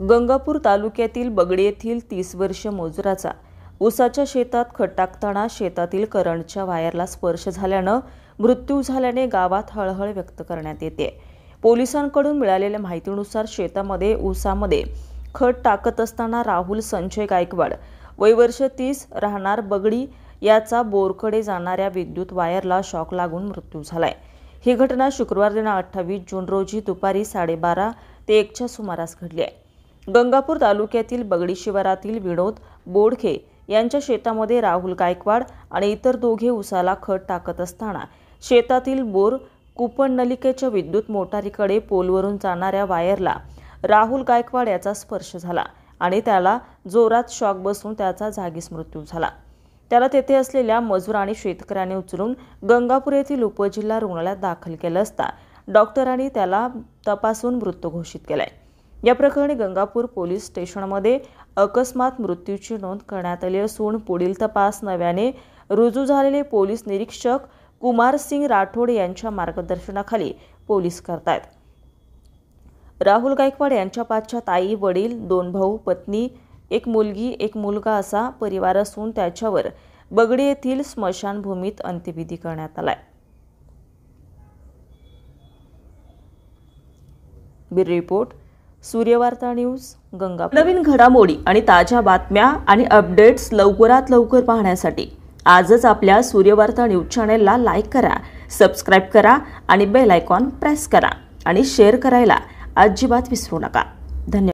गंगापूर तालुक्यातील बगडी येथील 30 वर्षीय मजुराचा ऊसाच्या शेतात खत टाकताना शेतातील करंटच्या वायरला स्पर्श झाल्यानं मृत्यू झाल्याने गावात हळहळ व्यक्त करण्यात येते। पोलिसांकडून मिळालेल्या माहितीनुसार शेतामध्ये ऊसामध्ये खत टाकत असताना राहुल संजय गायकवाड वय वर्ष 30 राहणार बगडी याचा बोरकडे जाणाऱ्या विद्युत वायरला शॉक लागून मृत्यू झालाय। ही घटना शुक्रवार दिनांक 28 जून रोजी दुपारी 12:30 ते 1च्या सुमारास घडली आहे। गंगापूर तालुक्यातील बगडी शिवारातील विनोद बोडखे यांच्या शेतामध्ये राहुल गायकवाड आणि इतर दोघे ऊसाला खत टाकत असताना शेतातील बोर कुपननलिकेच्या विद्युत मोटारीकडे पोलवरून जाणाऱ्या वायरला राहुल गायकवाड याचा स्पर्श झाला आणि त्याला जोरात शॉक बसून त्याचा जागीच मृत्यू झाला। त्याला तेथे असलेल्या मजूर आणि शेतकऱ्यांनी उचलून गंगापूर येथील उपजिल्हा रुग्णालयात दाखल केले असता डॉक्टरांनी त्याला तपासून मृत घोषित केलाय। या प्रकरणी गंगापूर पोलीस स्टेशनमध्ये अकस्मात मृत्यूची नोंद करण्यात आली असून पुढील तपास नव्याने रुजू झालेले पोलीस निरीक्षक कुमार सिंग राठोड यांच्या मार्गदर्शनाखाली पोलीस करतायत। राहुल गायकवाड यांच्या पाठच्यात आई, वडील, 2 भाऊ, पत्नी, 1 मुलगी, 1 मुलगा असा परिवार असून त्याच्यावर बगडी येथील स्मशानभूमीत अंत्यविधी करण्यात आलाय। Bureau report, Suryavarta news, Gangapur. नवीन घडामोडी आणि ताज्या बातम्या आणि अपडेट्स लवकरात लवकर पाहण्यासाठी आजच आपल्या सूर्यवार्ता न्यूज चॅनलला लाईक करा, सबस्क्राइब करा आणि बेल आयकॉन प्रेस करा आणि शेअर करायला अजिबात विसरू नका। धन्यवाद।